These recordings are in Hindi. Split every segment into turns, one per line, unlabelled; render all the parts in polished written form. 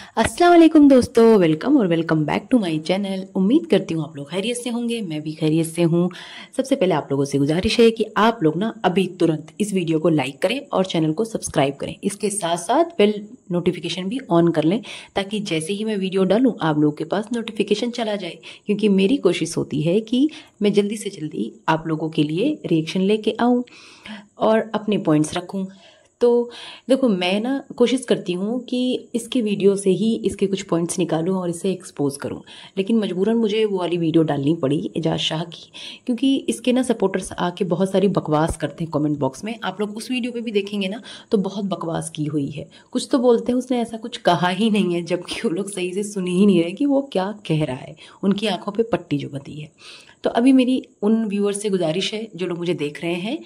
अस्सलाम वालेकुम दोस्तों, वेलकम और welcome back to my channel. उम्मीद करती हूँ आप लोग खैरियत से होंगे, मैं भी खैरियत से हूँ। सबसे पहले आप लोगों से गुजारिश है कि आप लोग ना अभी तुरंत इस वीडियो को लाइक करें और चैनल को सब्सक्राइब करें। इसके साथ साथ बेल नोटिफिकेशन भी ऑन कर लें ताकि जैसे ही मैं वीडियो डालूँ आप लोगों के पास नोटिफिकेशन चला जाए, क्योंकि मेरी कोशिश होती है कि मैं जल्दी से जल्दी आप लोगों के लिए रिएक्शन लेके आऊँ और अपने पॉइंट्स रखूँ। तो देखो, मैं ना कोशिश करती हूँ कि इसके वीडियो से ही इसके कुछ पॉइंट्स निकालूं और इसे एक्सपोज करूँ, लेकिन मजबूरन मुझे वो वाली वीडियो डालनी पड़ी एजाज शाह की, क्योंकि इसके ना सपोर्टर्स आके बहुत सारी बकवास करते हैं कमेंट बॉक्स में। आप लोग उस वीडियो पे भी देखेंगे ना तो बहुत बकवास की हुई है। कुछ तो बोलते हैं उसने ऐसा कुछ कहा ही नहीं है, जबकि वो लोग सही से सुन ही नहीं रहे कि वो क्या कह रहा है। उनकी आंखों पे पट्टी जो बंधी है। तो अभी मेरी उन व्यूअर्स से गुजारिश है जो लोग मुझे देख रहे हैं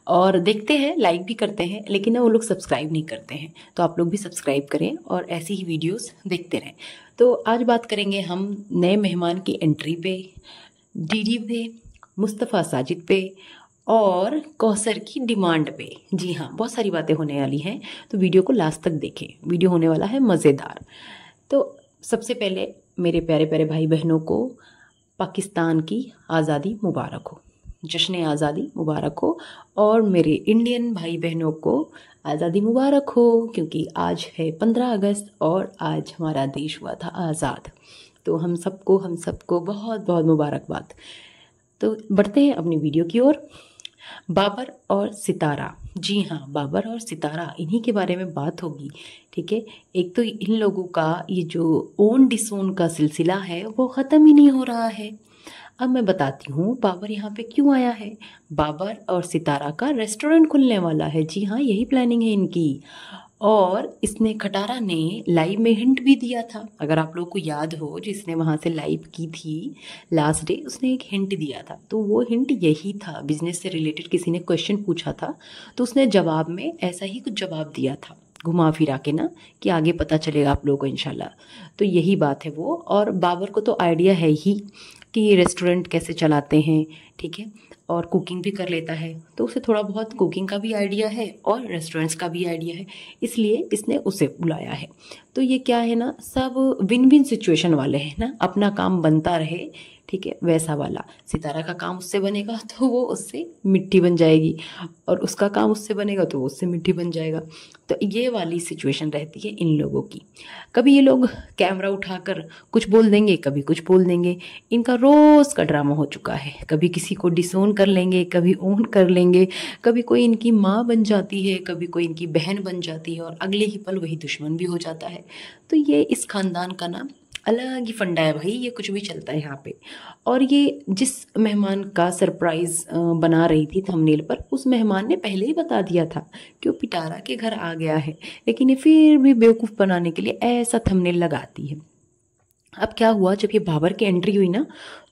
और देखते हैं, लाइक भी करते हैं, लेकिन ना वो लोग सब्सक्राइब नहीं करते हैं। तो आप लोग भी सब्सक्राइब करें और ऐसी ही वीडियोस देखते रहें। तो आज बात करेंगे हम नए मेहमान की एंट्री पे, डीडी पे, मुस्तफ़ा साजिद पे और कौसर की डिमांड पे। जी हाँ, बहुत सारी बातें होने वाली हैं, तो वीडियो को लास्ट तक देखें, वीडियो होने वाला है मज़ेदार। तो सबसे पहले मेरे प्यारे प्यारे भाई बहनों को पाकिस्तान की आज़ादी मुबारक हो, जश्न आज़ादी मुबारक हो। और मेरे इंडियन भाई बहनों को आज़ादी मुबारक हो, क्योंकि आज है 15 अगस्त और आज हमारा देश हुआ था आज़ाद। तो हम सबको बहुत बहुत मुबारकबाद। तो बढ़ते हैं अपनी वीडियो की ओर। बाबर और सितारा, जी हाँ, बाबर और सितारा, इन्हीं के बारे में बात होगी। ठीक है, एक तो इन लोगों का ये जो ओन डिसोन का सिलसिला है वो ख़त्म ही नहीं हो रहा है। अब मैं बताती हूँ बाबर यहाँ पे क्यों आया है। बाबर और सितारा का रेस्टोरेंट खुलने वाला है, जी हाँ, यही प्लानिंग है इनकी। और इसने, खटारा ने लाइव में हिंट भी दिया था, अगर आप लोगों को याद हो, जिसने वहाँ से लाइव की थी लास्ट डे, उसने एक हिंट दिया था। तो वो हिंट यही था, बिजनेस से रिलेटेड किसी ने क्वेश्चन पूछा था तो उसने जवाब में ऐसा ही कुछ जवाब दिया था, घुमा फिरा के ना, कि आगे पता चलेगा आप लोगों को इंशाल्लाह। तो यही बात है वो। और बाबर को तो आइडिया है ही कि रेस्टोरेंट कैसे चलाते हैं, ठीक है, और कुकिंग भी कर लेता है, तो उसे थोड़ा बहुत कुकिंग का भी आइडिया है और रेस्टोरेंट्स का भी आइडिया है, इसलिए इसने उसे बुलाया है। तो ये क्या है ना, सब विन विन सिचुएशन वाले हैं ना, अपना काम बनता रहे, ठीक है, वैसा वाला। सितारा का काम उससे बनेगा तो वो उससे मिट्टी बन जाएगी, और उसका काम उससे बनेगा तो वो उससे मिट्टी बन जाएगा। तो ये वाली सिचुएशन रहती है इन लोगों की। कभी ये लोग कैमरा उठाकर कुछ बोल देंगे, कभी कुछ बोल देंगे। इनका रोज़ का ड्रामा हो चुका है, कभी किसी को डिसोन कर लेंगे, कभी ओन कर लेंगे, कभी कोई इनकी माँ बन जाती है, कभी कोई इनकी बहन बन जाती है, और अगले ही पल वही दुश्मन भी हो जाता है। तो ये इस खानदान का ना अलग ही फंडा है भाई, ये कुछ भी चलता है यहाँ पे। और ये जिस मेहमान का सरप्राइज बना रही थी थंबनेल पर, उस मेहमान ने पहले ही बता दिया था कि वो पिटारा के घर आ गया है, लेकिन ये फिर भी बेवकूफ़ बनाने के लिए ऐसा थंबनेल लगाती है। अब क्या हुआ, जब ये बाबर की एंट्री हुई ना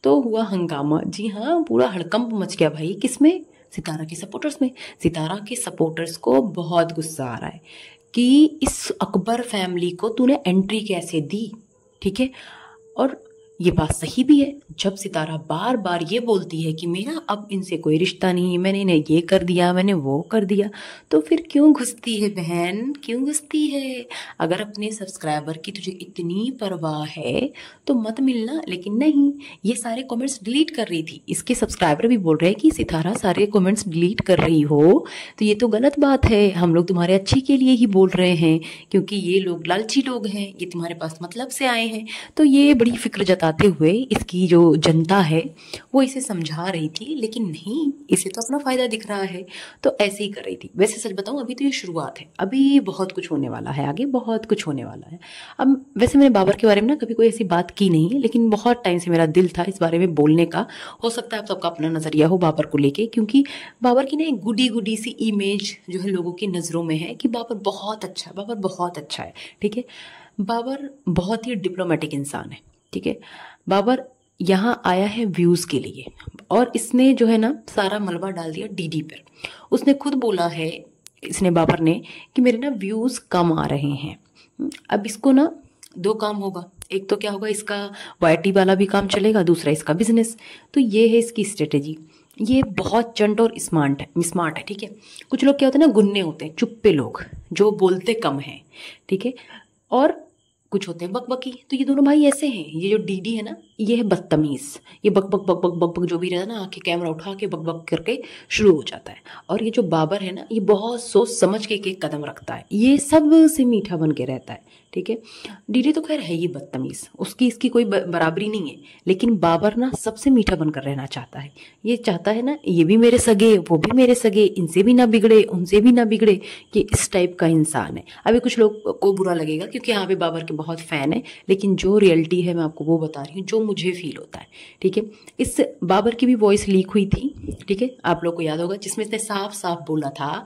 तो हुआ हंगामा। जी हाँ, पूरा हड़कंप मच गया भाई। किसमें? सितारा के सपोर्टर्स में। सितारा के सपोर्टर्स को बहुत गुस्सा आ रहा है कि इस अकबर फैमिली को तूने एंट्री कैसे दी, ठीक है। और ये बात सही भी है, जब सितारा बार बार ये बोलती है कि मेरा अब इनसे कोई रिश्ता नहीं, मैंने इन्हें ये कर दिया, मैंने वो कर दिया, तो फिर क्यों घुसती है बहन, क्यों घुसती है? अगर अपने सब्सक्राइबर की तुझे इतनी परवाह है तो मत मिलना। लेकिन नहीं, ये सारे कमेंट्स डिलीट कर रही थी। इसके सब्सक्राइबर भी बोल रहे हैं कि सितारा सारे कमेंट्स डिलीट कर रही हो तो ये तो गलत बात है, हम लोग तुम्हारे अच्छे के लिए ही बोल रहे हैं, क्योंकि ये लोग लालची लोग हैं, ये तुम्हारे पास मतलब से आए हैं। तो ये बड़ी फिक्र जताते हुए इसकी जो जनता है वो इसे समझा रही थी, लेकिन नहीं, इसे तो अपना फ़ायदा दिख रहा है, तो ऐसे ही कर रही थी। वैसे सच बताऊं, अभी तो ये शुरुआत है, अभी बहुत कुछ होने वाला है, आगे बहुत कुछ होने वाला है। अब वैसे मैंने बाबर के बारे में ना कभी कोई ऐसी बात की नहीं है, लेकिन बहुत टाइम से मेरा दिल था इस बारे में बोलने का। हो सकता है आप सबका अपना नज़रिया हो बाबर को लेके, क्योंकि बाबर की ना एक गुडी गुडी सी इमेज जो है लोगों की नज़रों में है कि बाबर बहुत अच्छा है, बाबर बहुत अच्छा है, ठीक है। बाबर बहुत ही डिप्लोमेटिक इंसान है, ठीक है। बाबर यहाँ आया है व्यूज़ के लिए, और इसने जो है ना सारा मलबा डाल दिया डीडी पर। उसने खुद बोला है, इसने, बाबर ने, कि मेरे ना व्यूज़ कम आ रहे हैं। अब इसको ना दो काम होगा, एक तो क्या होगा, इसका वाईटी वाला भी काम चलेगा, दूसरा इसका बिजनेस। तो ये है इसकी स्ट्रेटेजी। ये बहुत चंट और स्मार्ट है, ठीक है। कुछ लोग क्या होते हैं ना, गुन्ने होते हैं, चुप्पे लोग जो बोलते कम हैं, ठीक है। और कुछ होते हैं बकबकी। तो ये दोनों भाई ऐसे हैं। ये जो डीडी है ना, ये है बदतमीज। ये बक बक बक बक बक बक जो भी रहता है ना, आके कैमरा उठा के बक बक करके शुरू हो जाता है। और ये जो बाबर है ना, ये बहुत सोच समझ के एक कदम रखता है, ये सब से मीठा बन के रहता है। ठीक है, डीडी तो खैर है ही बदतमीज, उसकी इसकी कोई बराबरी नहीं है। लेकिन बाबर ना सबसे मीठा बनकर रहना चाहता है। ये चाहता है ना, ये भी मेरे सगे, वो भी मेरे सगे, इनसे भी ना बिगड़े, उनसे भी ना बिगड़े। ये इस टाइप का इंसान है। अभी कुछ लोग को बुरा लगेगा क्योंकि यहाँ पे बाबर के बहुत फैन है, लेकिन जो रियलिटी है मैं आपको वो बता रही हूँ जो मुझे फील होता है। ठीक है, इस बाबर की भी वॉइस लीक हुई थी, ठीक है, आप लोग को याद होगा, जिसमें इसने साफ साफ बोला था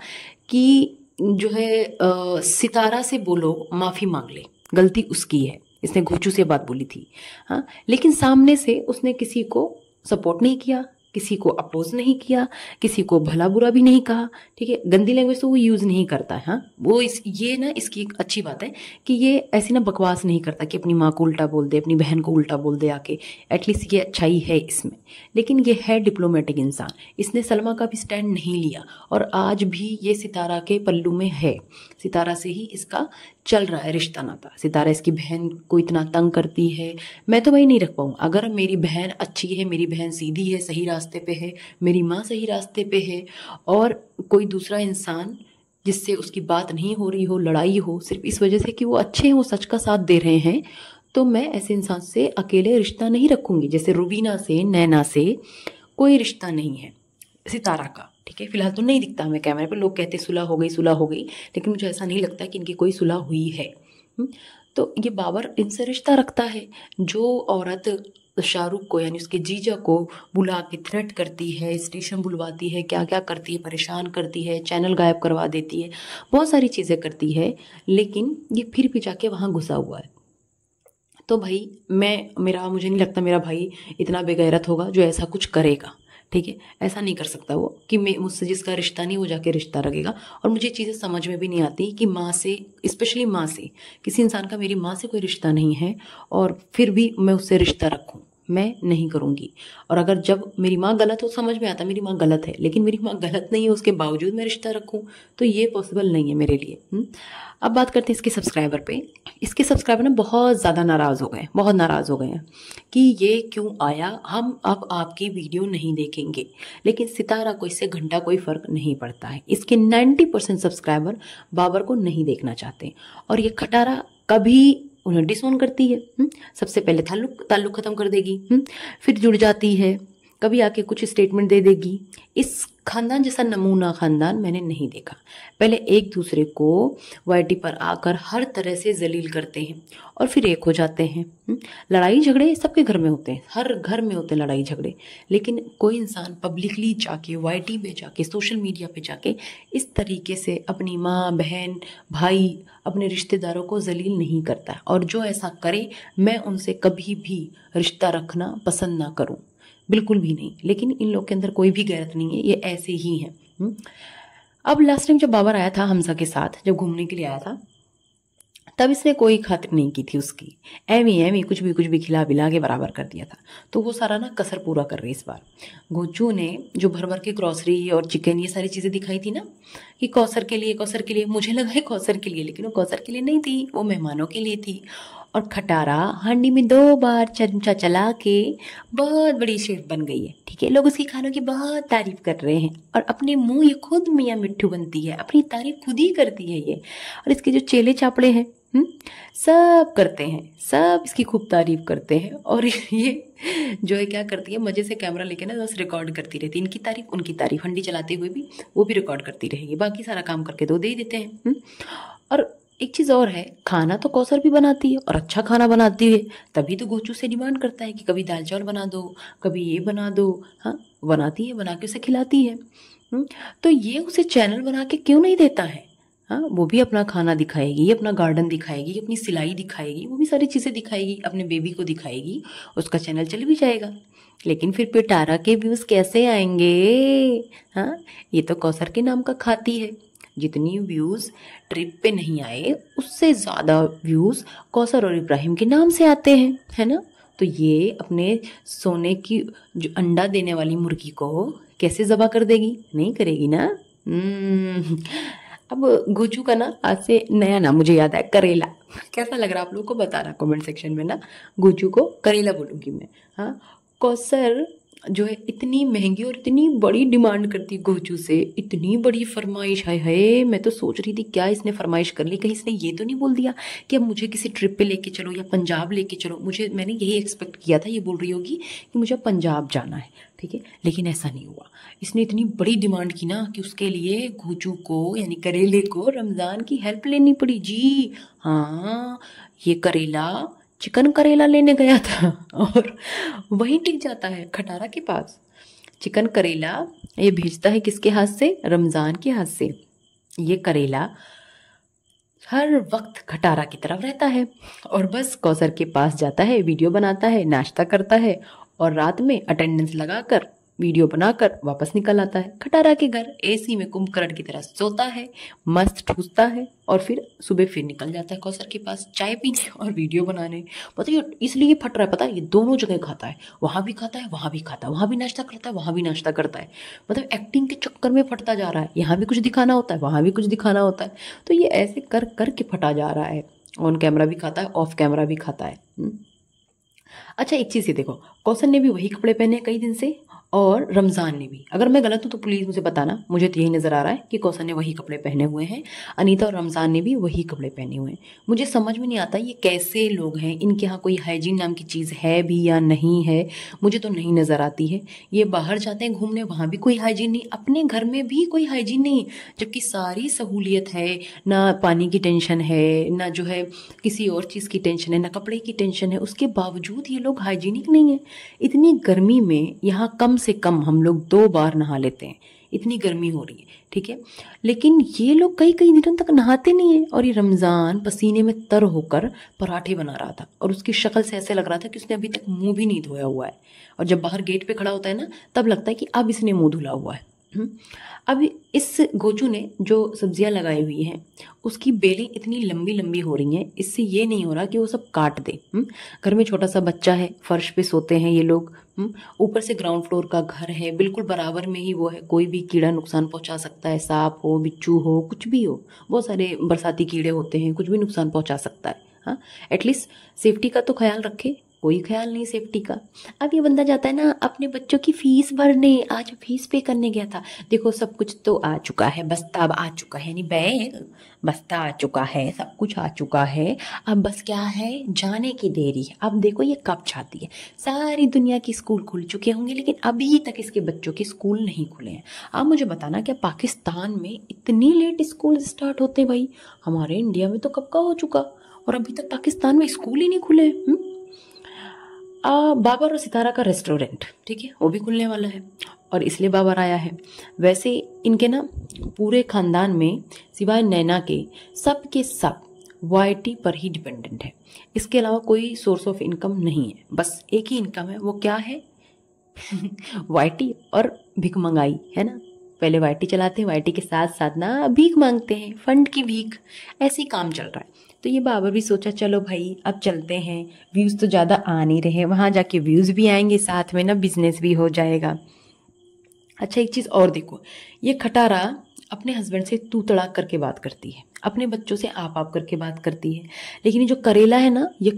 कि जो है सितारा से बोलो माफी मांग ले, गलती उसकी है। इसने घोचू से बात बोली थी। हाँ, लेकिन सामने से उसने किसी को सपोर्ट नहीं किया, किसी को अपोज नहीं किया, किसी को भला बुरा भी नहीं कहा। ठीक है, गंदी लैंग्वेज तो वो यूज नहीं करता है। हाँ, वो ये ना इसकी एक अच्छी बात है कि ये ऐसी ना बकवास नहीं करता कि अपनी माँ को उल्टा बोल दे, अपनी बहन को उल्टा बोल दे आके। एटलीस्ट ये अच्छाई है इसमें। लेकिन ये है डिप्लोमेटिक इंसान। इसने सलमा का भी स्टैंड नहीं लिया और आज भी ये सितारा के पल्लू में है। सितारा से ही इसका चल रहा है रिश्ता नाता। सितारा इसकी बहन को इतना तंग करती है, मैं तो वही नहीं रख पाऊँ। अगर मेरी बहन अच्छी है, मेरी बहन सीधी है, सही रास्ते पे है, मेरी माँ सही रास्ते पे है, और कोई दूसरा इंसान जिससे उसकी बात नहीं हो रही हो, लड़ाई हो, सिर्फ इस वजह से कि वो अच्छे हैं, वो सच का साथ दे रहे हैं, तो मैं ऐसे इंसान से अकेले रिश्ता नहीं रखूंगी। जैसे रुबीना से, नैना से कोई रिश्ता नहीं है सितारा का। ठीक है, फिलहाल तो नहीं दिखता हमें कैमरे पर। लोग कहते सुलह हो गई, सुलह हो गई, लेकिन मुझे ऐसा नहीं लगता कि इनकी कोई सुलह हुई है। तो ये बाबर इनसे रिश्ता रखता है। जो औरत शाहरुख को यानी उसके जीजा को बुला के थ्रेट करती है, स्टेशन बुलवाती है, क्या क्या करती है, परेशान करती है, चैनल गायब करवा देती है, बहुत सारी चीज़ें करती है, लेकिन ये फिर भी जाके वहाँ घुसा हुआ है। तो भाई मुझे नहीं लगता मेरा भाई इतना बेगैरत होगा जो ऐसा कुछ करेगा। ठीक है, ऐसा नहीं कर सकता वो कि मैं मुझसे जिसका रिश्ता नहीं, वो जाके रिश्ता रखेगा। और मुझे चीज़ें समझ में भी नहीं आती कि माँ से, स्पेशली माँ से, किसी इंसान का मेरी माँ से कोई रिश्ता नहीं है और फिर भी मैं उससे रिश्ता रखूँ, मैं नहीं करूँगी। और अगर जब मेरी माँ गलत हो, समझ में आता मेरी माँ गलत है, लेकिन मेरी माँ गलत नहीं है उसके बावजूद मैं रिश्ता रखूँ, तो ये पॉसिबल नहीं है मेरे लिए। अब बात करते हैं इसके सब्सक्राइबर पे। इसके सब्सक्राइबर ना बहुत ज़्यादा नाराज़ हो गए, बहुत नाराज़ हो गए हैं कि ये क्यों आया, हम अब आपकी वीडियो नहीं देखेंगे। लेकिन सितारा को इससे घंटा कोई फ़र्क नहीं पड़ता है। इसके 90% सब्सक्राइबर बाबर को नहीं देखना चाहते, और ये खटारा कभी उन्हें डिसऑन करती है। सबसे पहले ताल्लुक ख़त्म कर देगी, फिर जुड़ जाती है, कभी आके कुछ स्टेटमेंट दे देगी। इस खानदान जैसा नमूना खानदान मैंने नहीं देखा। पहले एक दूसरे को वाईटी पर आकर हर तरह से जलील करते हैं और फिर एक हो जाते हैं। लड़ाई झगड़े सबके घर में होते हैं, हर घर में होते हैं लड़ाई झगड़े, लेकिन कोई इंसान पब्लिकली जाके, वाईटी पे जाके, सोशल मीडिया पे जाके इस तरीके से अपनी माँ, बहन, भाई, अपने रिश्तेदारों को जलील नहीं करता। और जो ऐसा करे, मैं उनसे कभी भी रिश्ता रखना पसंद ना करूँ, बिल्कुल भी नहीं। लेकिन इन लोग के अंदर कोई भी गैरत नहीं है, ये ऐसे ही हैं। अब लास्ट टाइम जब बाबर आया था हमजा के साथ, जब घूमने के लिए आया था, तब इसने कोई खातिर नहीं की थी उसकी। एवी कुछ भी खिला पिला के बराबर कर दिया था। तो वो सारा ना कसर पूरा कर रही इस बार। गोचू ने जो भर भर के ग्रॉसरी और चिकन ये सारी चीज़ें दिखाई थी ना कि कौसर के लिए, मुझे लगा है कौसर के लिए, लेकिन वो कौसर के लिए नहीं थी, वो मेहमानों के लिए थी। और खटारा हांडी में 2 बार चमचा चला के बहुत बड़ी शेफ बन गई है। ठीक है, लोग उसकी खानों की बहुत तारीफ कर रहे हैं, और अपने मुंह ये खुद मियाँ मिट्ठू बनती है, अपनी तारीफ खुद ही करती है ये। और इसके जो चेले चापड़े हैं, सब करते हैं, सब इसकी खूब तारीफ करते हैं। और ये जो है क्या करती है, मजे से कैमरा लेके ना बस रिकॉर्ड करती रहती है, इनकी तारीफ उनकी तारीफ, हंडी चलाते हुए भी वो भी रिकॉर्ड करती रहेगी, बाकी सारा काम करके दे ही देते हैं। और एक चीज़ और है, खाना तो कौसर भी बनाती है और अच्छा खाना बनाती है, तभी तो गोचू से डिमांड करता है कि कभी दाल चावल बना दो, कभी ये बना दो। हाँ, बनाती है, बना के उसे खिलाती है। तो ये उसे चैनल बना के क्यों नहीं देता है? हाँ, वो भी अपना खाना दिखाएगी, अपना गार्डन दिखाएगी, अपनी सिलाई दिखाएगी, वो भी सारी चीज़ें दिखाएगी, अपने बेबी को दिखाएगी, उसका चैनल चल भी जाएगा। लेकिन फिर पिटारा के व्यूज़ कैसे आएंगे? हाँ, ये तो कौसर के नाम का खाती है। जितनी व्यूज़ ट्रिप पे नहीं आए, उससे ज़्यादा व्यूज़ कौसर और इब्राहिम के नाम से आते हैं, है ना? तो ये अपने सोने की जो अंडा देने वाली मुर्गी को कैसे ज़बा कर देगी? नहीं करेगी ना। अब गोचू का ना आज से नया नाम मुझे याद है, करेला। कैसा लग रहा है आप लोगों को बताना कमेंट सेक्शन में ना। गोचू को करेला बोलूंगी मैं। हाँ, कौसर जो है इतनी महंगी और इतनी बड़ी डिमांड करती है गोचू से, इतनी बड़ी फरमाइश है। मैं तो सोच रही थी क्या इसने फरमाइश कर ली, कहीं इसने ये तो नहीं बोल दिया कि अब मुझे किसी ट्रिप पे लेके चलो या पंजाब लेके चलो। मैंने यही एक्सपेक्ट किया था, ये बोल रही होगी कि मुझे पंजाब जाना है, ठीक है, लेकिन ऐसा नहीं हुआ। इसने इतनी बड़ी डिमांड की ना कि उसके लिए गोचू को यानी करेले को रमज़ान की हेल्प लेनी पड़ी जी। हाँ, ये करेला चिकन करेला लेने गया था और वहीं टिक जाता है खटारा के पास। चिकन करेला ये भेजता है किसके हाथ से? रमज़ान के हाथ से। ये करेला हर वक्त खटारा की तरफ रहता है और बस कौसर के पास जाता है, वीडियो बनाता है, नाश्ता करता है और रात में अटेंडेंस लगाकर वीडियो बनाकर वापस निकल आता है खटारा के घर। एसी में कुंभकर्ण की तरह सोता है, मस्त ठूसता है और फिर सुबह फिर निकल जाता है कौसर के पास चाय पीने और वीडियो बनाने। पता है इसलिए फट रहा है, पता है ये दोनों जगह खाता है, वहाँ भी खाता है, वहाँ भी खाता है, वहाँ भी नाश्ता करता है, वहाँ भी नाश्ता करता है। मतलब एक्टिंग के चक्कर में फटता जा रहा है, यहाँ भी कुछ दिखाना होता है, वहाँ भी कुछ दिखाना होता है। तो ये ऐसे कर कर के फटा जा रहा है। ऑन कैमरा भी खाता है, ऑफ कैमरा भी खाता है। अच्छा एक चीज़ ये देखो, कौसर ने भी वही कपड़े पहने कई दिन से और रमज़ान ने भी। अगर मैं गलत हूँ तो प्लीज़ मुझे बताना। मुझे तो यही नज़र आ रहा है कि कौसर ने वही कपड़े पहने हुए हैं, अनीता और रमज़ान ने भी वही कपड़े पहने हुए हैं। मुझे समझ में नहीं आता ये कैसे लोग हैं, इनके यहाँ कोई हाइजीन नाम की चीज़ है भी या नहीं है, मुझे तो नहीं नज़र आती है। ये बाहर जाते हैं घूमने, वहाँ भी कोई हाइजीन नहीं, अपने घर में भी कोई हाइजीन नहीं, जबकि सारी सहूलियत है। ना पानी की टेंशन है, ना जो है किसी और चीज़ की टेंशन है, ना कपड़े की टेंशन है, उसके बावजूद ये लोग हाइजीनिक नहीं है। इतनी गर्मी में यहाँ कम से कम हम लोग 2 बार नहा लेते हैं, इतनी गर्मी हो रही है, ठीक है, लेकिन ये लोग कई कई दिनों तक नहाते नहीं है। और ये रमज़ान पसीने में तर होकर पराठे बना रहा था और उसकी शक्ल से ऐसे लग रहा था कि उसने अभी तक मुंह भी नहीं धोया हुआ है। और जब बाहर गेट पे खड़ा होता है ना, तब लगता है कि अब इसने मुंह धुला हुआ है। अब इस गोचू ने जो सब्जियां लगाई हुई हैं उसकी बेलें इतनी लंबी लंबी हो रही हैं, इससे ये नहीं हो रहा कि वो सब काट दे। घर में छोटा सा बच्चा है, फर्श पे सोते हैं ये लोग, ऊपर से ग्राउंड फ्लोर का घर है, बिल्कुल बराबर में ही वो है, कोई भी कीड़ा नुकसान पहुंचा सकता है, सांप हो, बिच्छू हो, कुछ भी हो, बहुत सारे बरसाती कीड़े होते हैं, कुछ भी नुकसान पहुंचा सकता है। हाँ, एटलीस्ट सेफ्टी का तो ख्याल रखे, कोई ख्याल नहीं सेफ्टी का। अब ये बंदा जाता है ना अपने बच्चों की फीस भरने, आज फीस पे करने गया था। देखो सब कुछ तो आ चुका है, बस्ता अब आ चुका है, यानी बैग बस्ता आ चुका है, सब कुछ आ चुका है, अब बस क्या है जाने की देरी है। अब देखो ये कब जाती है। सारी दुनिया के स्कूल खुल चुके होंगे लेकिन अभी तक इसके बच्चों के स्कूल नहीं खुले हैं। आप मुझे बताना क्या पाकिस्तान में इतनी लेट स्कूल स्टार्ट होते हैं भाई? हमारे इंडिया में तो कब का हो चुका और अभी तक पाकिस्तान में स्कूल ही नहीं खुले। बाबर और सितारा का रेस्टोरेंट, ठीक है, वो भी खुलने वाला है और इसलिए बाबर आया है। वैसे इनके ना पूरे खानदान में सिवाय नैना के सब के सब वाईटी पर ही डिपेंडेंट है। इसके अलावा कोई सोर्स ऑफ इनकम नहीं है, बस एक ही इनकम है, वो क्या है? वाईटी और भीख मंगाई, है ना। पहले वाईटी चलाते हैं, वाईटी के साथ साथ ना भीख मांगते हैं, फंड की भीख, ऐसे ही काम चल रहा है। तो ये बाबर भी सोचा चलो भाई अब चलते हैं, व्यूज़ तो ज़्यादा आ नहीं रहे, वहाँ जाके व्यूज़ भी आएंगे, साथ में ना बिजनेस भी हो जाएगा। अच्छा एक चीज़ और देखो, ये खटारा अपने हस्बैंड से तू तड़ाक करके बात करती है, अपने बच्चों से आप करके बात करती है, लेकिन ये जो करेला है ना, ये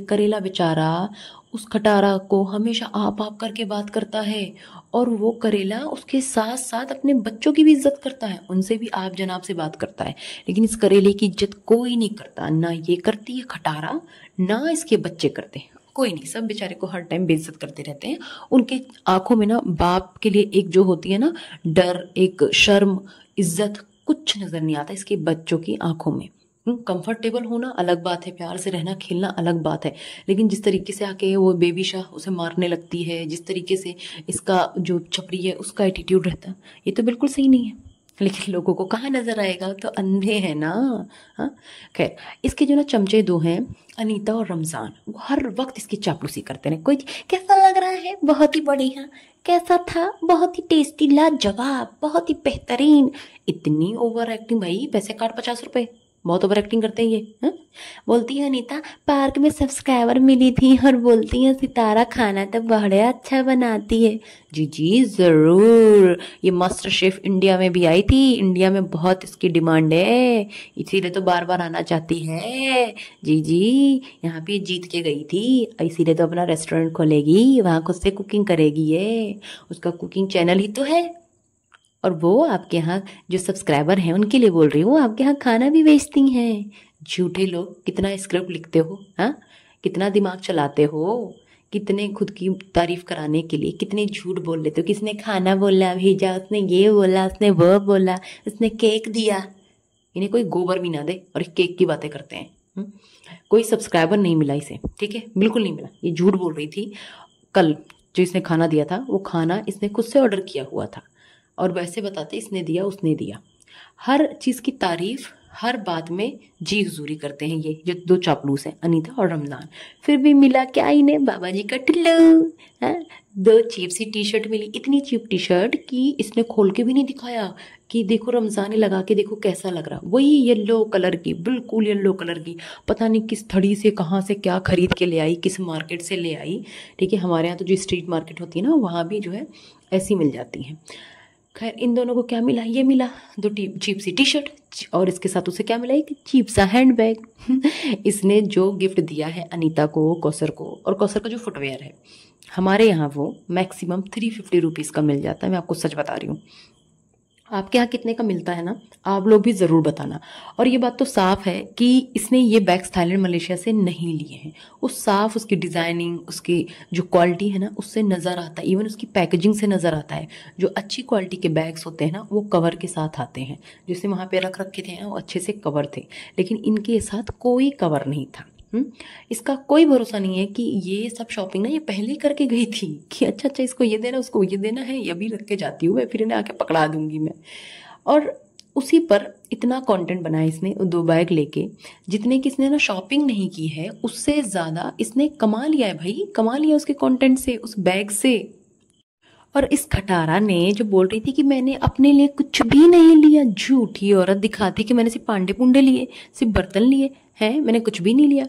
करेला बेचारा उस खटारा को हमेशा आप करके बात करता है और वो करेला उसके साथ साथ अपने बच्चों की भी इज्जत करता है, उनसे भी आप जनाब से बात करता है। लेकिन इस करेले की इज्जत कोई नहीं करता, ना ये करती है खटारा, ना इसके बच्चे करते हैं, कोई नहीं, सब बेचारे को हर टाइम बेइज्जत करते रहते हैं। उनके आंखों में ना बाप के लिए एक जो होती है ना डर, एक शर्म, इज्जत, कुछ नजर नहीं आता इसके बच्चों की आंखों में। कंफर्टेबल होना अलग बात है, प्यार से रहना खेलना अलग बात है, लेकिन जिस तरीके से आके वो बेबी शाह उसे मारने लगती है, जिस तरीके से इसका जो छपरी है उसका एटीट्यूड रहता है, ये तो बिल्कुल सही नहीं है। लेकिन लोगों को कहाँ नजर आएगा, तो अंधे हैं ना। हाँ खैर, इसके जो ना चमचे दो हैं अनीता और रमज़ान, वो हर वक्त इसकी चापलूसी करते हैं। कोई कैसा लग रहा है, बहुत ही बढ़िया, कैसा था, बहुत ही टेस्टी, लाजवाब, बहुत ही बेहतरीन, इतनी ओवर एक्टिंग भाई, पैसे काट 50 रुपए। बहुत ओवर एक्टिंग करते हैं ये। हाँ? बोलती है अनीता पार्क में सब्सक्राइबर मिली थी और बोलती है सितारा खाना तो बड़ा अच्छा बनाती है। जी जी ज़रूर, ये मास्टर शेफ इंडिया में भी आई थी, इंडिया में बहुत इसकी डिमांड है, इसीलिए तो बार बार आना चाहती है। जी जी, यहाँ पे जीत के गई थी, इसीलिए तो अपना रेस्टोरेंट खोलेगी, वहाँ खुद से कुकिंग करेगी ये, उसका कुकिंग चैनल ही तो है। और वो आपके यहाँ जो सब्सक्राइबर हैं उनके लिए बोल रही हूँ, आपके यहाँ खाना भी बेचती हैं। झूठे लोग, कितना स्क्रिप्ट लिखते हो, हाँ, कितना दिमाग चलाते हो, कितने खुद की तारीफ कराने के लिए कितने झूठ बोल लेते हो, किसने खाना बोला भेजा, उसने ये बोला, उसने वो बोला, उसने केक दिया। इन्हें कोई गोबर भी ना दे और केक की बातें करते हैं। कोई सब्सक्राइबर नहीं मिला इसे, ठीक है, बिल्कुल नहीं मिला, ये झूठ बोल रही थी। कल जो इसने खाना दिया था वो खाना इसने खुद से ऑर्डर किया हुआ था, और वैसे बताते इसने दिया उसने दिया, हर चीज़ की तारीफ हर बात में जी हुजूरी करते हैं ये जो दो चापलूस हैं, अनीता और रमजान। फिर भी मिला क्या इन्हें, बाबा जी का टिल्लू। हाँ, दो चीप सी टी शर्ट मिली, इतनी चीप टी शर्ट कि इसने खोल के भी नहीं दिखाया कि देखो रमजान ने लगा के देखो कैसा लग रहा, वही येलो कलर की, बिल्कुल येलो कलर की, पता नहीं किस थड़ी से कहाँ से क्या खरीद के ले आई, किस मार्केट से ले आई। ठीक है, हमारे यहाँ तो जो स्ट्रीट मार्केट होती है ना वहाँ भी जो है ऐसी मिल जाती हैं। खैर इन दोनों को क्या मिला, ये मिला दो चीप सी टी शर्ट, और इसके साथ उसे क्या मिला, एक चीप सा हैंड बैग। इसने जो गिफ्ट दिया है अनीता को, कौसर को, और कौसर का जो फुटवेयर है हमारे यहाँ वो मैक्सिमम 350 रुपीज़ का मिल जाता है, मैं आपको सच बता रही हूँ। आपके यहाँ कितने का मिलता है ना, आप लोग भी ज़रूर बताना। और ये बात तो साफ़ है कि इसने ये बैग्स थाईलैंड मलेशिया से नहीं लिए हैं, वो साफ़ उसकी डिज़ाइनिंग, उसकी जो क्वालिटी है ना उससे नज़र आता है, इवन उसकी पैकेजिंग से नज़र आता है। जो अच्छी क्वालिटी के बैग्स होते हैं ना वो कवर के साथ आते हैं, जिससे वहाँ पे रख रखे थे ना वो अच्छे से कवर थे, लेकिन इनके साथ कोई कवर नहीं था। इसका कोई भरोसा नहीं है कि ये सब शॉपिंग ना ये पहले करके गई थी कि अच्छा अच्छा इसको ये देना उसको ये देना है, ये भी रख के जाती हूँ मैं, फिर इन्हें आके पकड़ा दूंगी मैं। और उसी पर इतना कंटेंट बनाया इसने, दो बैग लेके, जितने की इसने ना शॉपिंग नहीं की है उससे ज़्यादा इसने कमा लिया है भाई, कमा लिया उसके कंटेंट से, उस बैग से। और इस खटारा ने जो बोल रही थी कि मैंने अपने लिए कुछ भी नहीं लिया, झूठी औरत दिखाती कि मैंने सिर्फ पांडे पुंडे लिए, सिर्फ बर्तन लिए हैं, मैंने कुछ भी नहीं लिया।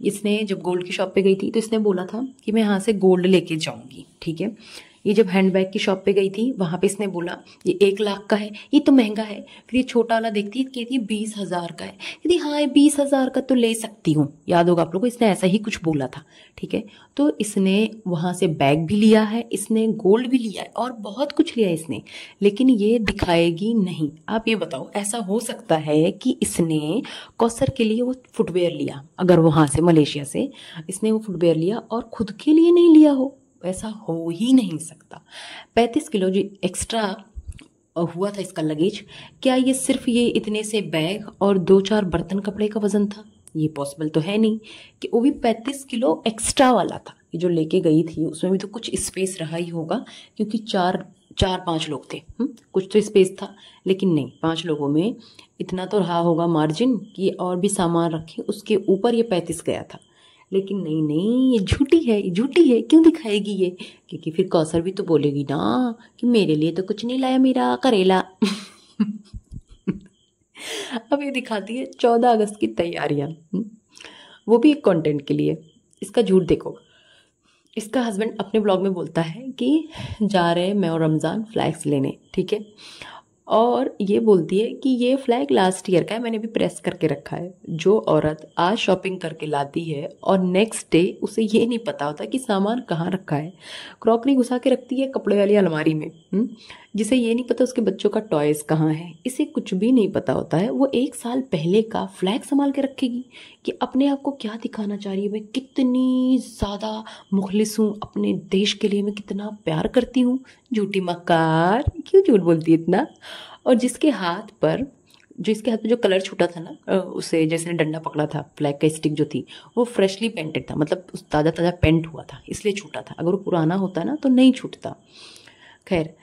इसने जब गोल्ड की शॉप पे गई थी तो इसने बोला था कि मैं यहाँ से गोल्ड लेके जाऊंगी, ठीक है। ये जब हैंडबैग की शॉप पे गई थी वहाँ पे इसने बोला ये 1 लाख का है, ये तो महंगा है। फिर ये छोटा वाला देखती है, कहती है 20,000 का है, कहती हाँ 20,000 का तो ले सकती हूँ, याद होगा आप लोगों को, इसने ऐसा ही कुछ बोला था, ठीक है। तो इसने वहाँ से बैग भी लिया है, इसने गोल्ड भी लिया है और बहुत कुछ लिया है इसने, लेकिन ये दिखाएगी नहीं। आप ये बताओ, ऐसा हो सकता है कि इसने कौसर के लिए वो फुटवेयर लिया, अगर वहाँ से मलेशिया से इसने वो फुटवेयर लिया और खुद के लिए नहीं लिया हो, ऐसा हो ही नहीं सकता। 35 किलो जो एक्स्ट्रा हुआ था इसका लगेज, क्या ये सिर्फ ये इतने से बैग और 2-4 बर्तन कपड़े का वजन था? ये पॉसिबल तो है नहीं कि वो भी 35 किलो एक्स्ट्रा वाला था। ये जो लेके गई थी उसमें भी तो कुछ स्पेस रहा ही होगा, क्योंकि 4-5 लोग थे, कुछ तो स्पेस था, लेकिन नहीं, 5 लोगों में इतना तो रहा होगा मार्जिन कि और भी सामान रखे, उसके ऊपर ये 35 गया था। लेकिन नहीं नहीं, ये झूठी है, ये झूठी है, क्यों दिखाएगी ये? क्योंकि फिर कौसर भी तो बोलेगी ना कि मेरे लिए तो कुछ नहीं लाया मेरा करेला। अब ये दिखाती है 14 अगस्त की तैयारियां, वो भी एक कंटेंट के लिए। इसका झूठ देखो, इसका हस्बैंड अपने ब्लॉग में बोलता है कि जा रहे हैं मैं और रमज़ान फ्लैग्स लेने, ठीक है, और ये बोलती है कि ये फ्लैग लास्ट ईयर का है, मैंने भी प्रेस करके रखा है। जो औरत आज शॉपिंग करके लाती है और नेक्स्ट डे उसे ये नहीं पता होता कि सामान कहाँ रखा है, क्रॉकरी घुसा के रखती है कपड़े वाली अलमारी में, जिसे ये नहीं पता उसके बच्चों का टॉयज कहाँ है, इसे कुछ भी नहीं पता होता है, वो 1 साल पहले का फ्लैग संभाल के रखेगी कि अपने आप को क्या दिखाना चाह रही है, मैं कितनी ज़्यादा मुखलिस हूँ अपने देश के लिए, मैं कितना प्यार करती हूँ। झूठी मक्कार, क्यों झूठ बोलती है इतना? और जिसके हाथ पर जो कलर छूटा था ना, उसे जिसने डंडा पकड़ा था, फ्लैग का स्टिक जो थी, वो फ्रेशली पेंटेड था, मतलब ताज़ा ताज़ा पेंट हुआ था इसलिए छूटा था, अगर वो पुराना होता ना तो नहीं छूटता। खैर,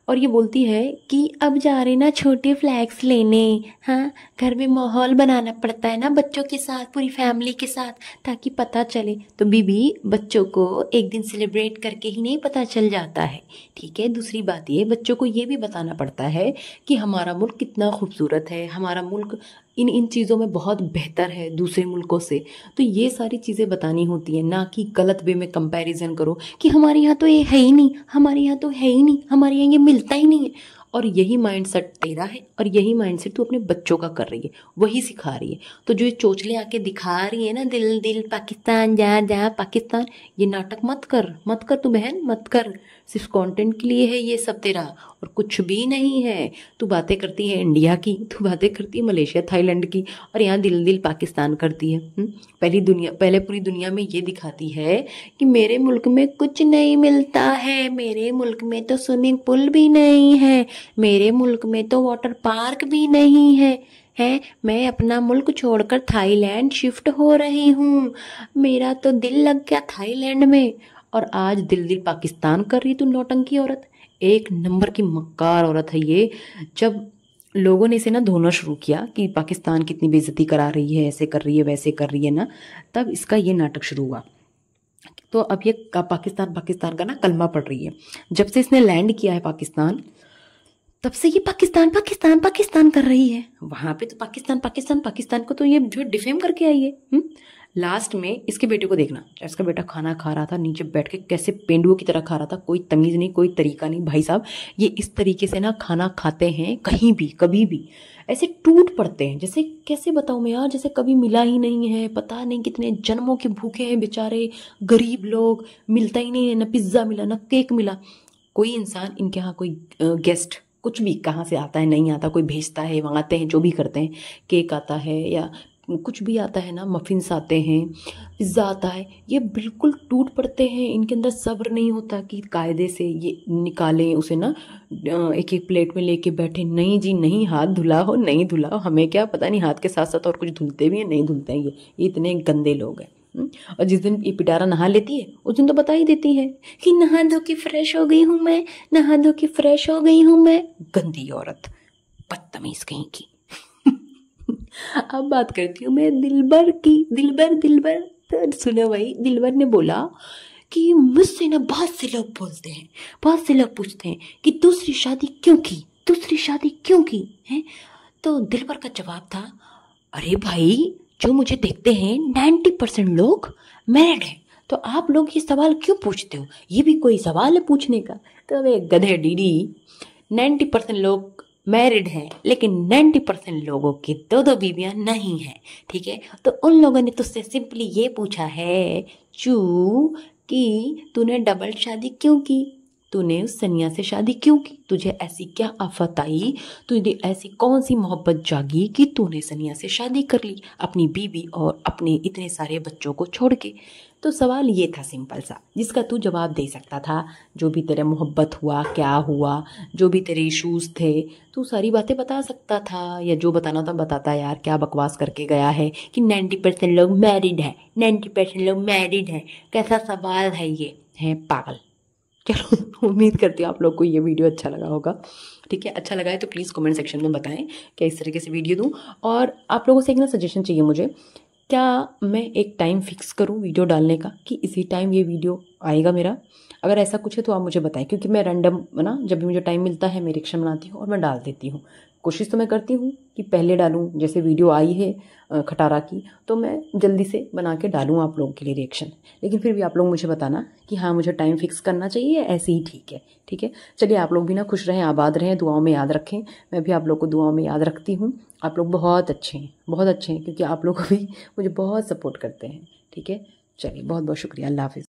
और ये बोलती है कि अब जा रहे ना छोटे फ्लैग्स लेने, हाँ, घर में माहौल बनाना पड़ता है ना बच्चों के साथ, पूरी फैमिली के साथ, ताकि पता चले। तो बीबी, बच्चों को एक दिन सेलिब्रेट करके ही नहीं पता चल जाता है, ठीक है। दूसरी बात ये, बच्चों को ये भी बताना पड़ता है कि हमारा मुल्क कितना खूबसूरत है, हमारा मुल्क इन इन चीज़ों में बहुत बेहतर है दूसरे मुल्कों से। तो ये सारी चीज़ें बतानी होती है, ना कि गलत वे में कंपैरिजन करो कि हमारे यहाँ तो ये है ही नहीं, हमारे यहाँ तो है ही नहीं, हमारे यहाँ ये मिलता ही नहीं है। और यही माइंडसेट तेरा है और यही माइंडसेट तू अपने बच्चों का कर रही है, वही सिखा रही है। तो जो ये चोचले आके दिखा रही है ना, दिल दिल पाकिस्तान जा जा पाकिस्तान, ये नाटक मत कर, मत कर तू बहन, मत कर। सिर्फ कंटेंट के लिए है ये सब तेरा, और कुछ भी नहीं है। तू बातें करती है इंडिया की, तू बातें करती है मलेशिया थाईलैंड की, और यहाँ दिल दिल पाकिस्तान करती है। पहले पूरी दुनिया में ये दिखाती है कि मेरे मुल्क में कुछ नहीं मिलता है, मेरे मुल्क में तो स्विमिंग पूल भी नहीं है, मेरे मुल्क में तो वाटर पार्क भी नहीं है, मैं अपना मुल्क छोड़कर थाईलैंड शिफ्ट हो रही हूँ, मेरा तो दिल लग गया थाईलैंड में। और आज दिल दिल पाकिस्तान कर रही तू नौटंकी औरत। एक नंबर की मक्कार औरत है ये। जब लोगों ने इसे ना धोना शुरू किया कि पाकिस्तान कितनी बेइज्जती करा रही है, ऐसे कर रही है, वैसे कर रही है ना, तब इसका ये नाटक शुरू हुआ। तो अब ये पाकिस्तान पाकिस्तान का ना कलमा पड़ रही है। जब से इसने लैंड किया है पाकिस्तान, तब से ये पाकिस्तान पाकिस्तान पाकिस्तान कर रही है। वहां पे तो पाकिस्तान पाकिस्तान पाकिस्तान को तो ये जो डिफेम करके आई है। लास्ट में इसके बेटे को देखना, इसका बेटा खाना खा रहा था नीचे बैठ के, कैसे पेंडुओं की तरह खा रहा था, कोई तमीज नहीं, कोई तरीका नहीं। भाई साहब, ये इस तरीके से ना खाना खाते हैं, कहीं भी कभी भी ऐसे टूट पड़ते हैं, जैसे कैसे बताऊं मैं यार, जैसे कभी मिला ही नहीं है। पता नहीं कितने जन्मों के भूखे हैं बेचारे गरीब लोग, मिलता ही नहीं है, ना पिज्जा मिला ना केक मिला। कोई इंसान इनके यहाँ, कोई गेस्ट कुछ भी कहाँ से आता है नहीं आता, कोई भेजता है, मंगाते हैं, जो भी करते हैं, केक आता है या कुछ भी आता है ना, मफिन्स आते हैं, पिज़्ज़ा आता है, ये बिल्कुल टूट पड़ते हैं। इनके अंदर सब्र नहीं होता कि कायदे से ये निकालें उसे ना, एक एक प्लेट में लेके बैठे। नहीं जी नहीं, हाथ धुला हो नहीं धुला हो, हमें क्या पता नहीं, हाथ के साथ साथ और कुछ धुलते भी हैं नहीं धुलते हैं, ये इतने गंदे लोग हैं। और जिस दिन ये पिटारा नहा लेती है उस दिन तो बता ही देती है कि नहा धो के फ्रेश हो गई हूँ मैं, नहा धो के फ्रेश हो गई हूँ मैं। गंदी औरत, बदतमीज कहीं की। अब बात करती हूँ मैं दिलबर की। दिलबर तो सुनो भाई, दिलबर ने बोला कि मुझसे ना बहुत से लोग बोलते हैं, बहुत से लोग पूछते हैं कि दूसरी शादी क्यों की, दूसरी शादी क्यों की है। तो दिलबर का जवाब था, अरे भाई जो मुझे देखते हैं 90% लोग मैरिड हैं, तो आप लोग ये सवाल क्यों पूछते हो, ये भी कोई सवाल है पूछने का। तो वे गधे डीडी, 90% लोग मैरिड हैं लेकिन 90% लोगों की दो दो बीवियां नहीं हैं, ठीक है। तो उन लोगों ने तुझसे सिंपली ये पूछा है चू कि तूने डबल शादी क्यों की, तूने उस सनिया से शादी क्यों की, तुझे ऐसी क्या आफत आई, तुझे ऐसी कौन सी मोहब्बत जागी कि तूने सनिया से शादी कर ली अपनी बीवी और अपने इतने सारे बच्चों को छोड़ के। तो सवाल ये था सिंपल सा, जिसका तू जवाब दे सकता था। जो भी तेरा मोहब्बत हुआ, क्या हुआ, जो भी तेरे इश्यूज थे, तू सारी बातें बता सकता था, या जो बताना था बताता। यार क्या बकवास करके गया है कि 90% लोग मैरिड हैं, 90% लोग मैरिड हैं, कैसा सवाल है ये, है पागल। चलो उम्मीद करती हूँ आप लोग को ये वीडियो अच्छा लगा होगा, ठीक है। अच्छा लगा है तो प्लीज़ कमेंट सेक्शन में बताएं क्या इस तरीके से वीडियो दूँ। और आप लोगों से एक ना सजेशन चाहिए मुझे, क्या मैं एक टाइम फिक्स करूं वीडियो डालने का कि इसी टाइम ये वीडियो आएगा मेरा। अगर ऐसा कुछ है तो आप मुझे बताएं, क्योंकि मैं रैंडम ना जब भी मुझे टाइम मिलता है मैं रिएक्शन बनाती हूँ और मैं डाल देती हूँ। कोशिश तो मैं करती हूँ कि पहले डालूँ, जैसे वीडियो आई है खटारा की तो मैं जल्दी से बना के डालूँ आप लोगों के लिए रिएक्शन। लेकिन फिर भी आप लोग मुझे बताना कि हाँ मुझे टाइम फिक्स करना चाहिए, ऐसे ही ठीक है, ठीक है। चलिए आप लोग भी ना खुश रहें, आबाद रहें, दुआओं में याद रखें। मैं भी आप लोग को दुआओं में याद रखती हूँ। आप लोग बहुत अच्छे हैं, बहुत अच्छे हैं, क्योंकि आप लोग भी मुझे बहुत सपोर्ट करते हैं, ठीक है। चलिए बहुत बहुत शुक्रिया, अल्लाह हाफिज़।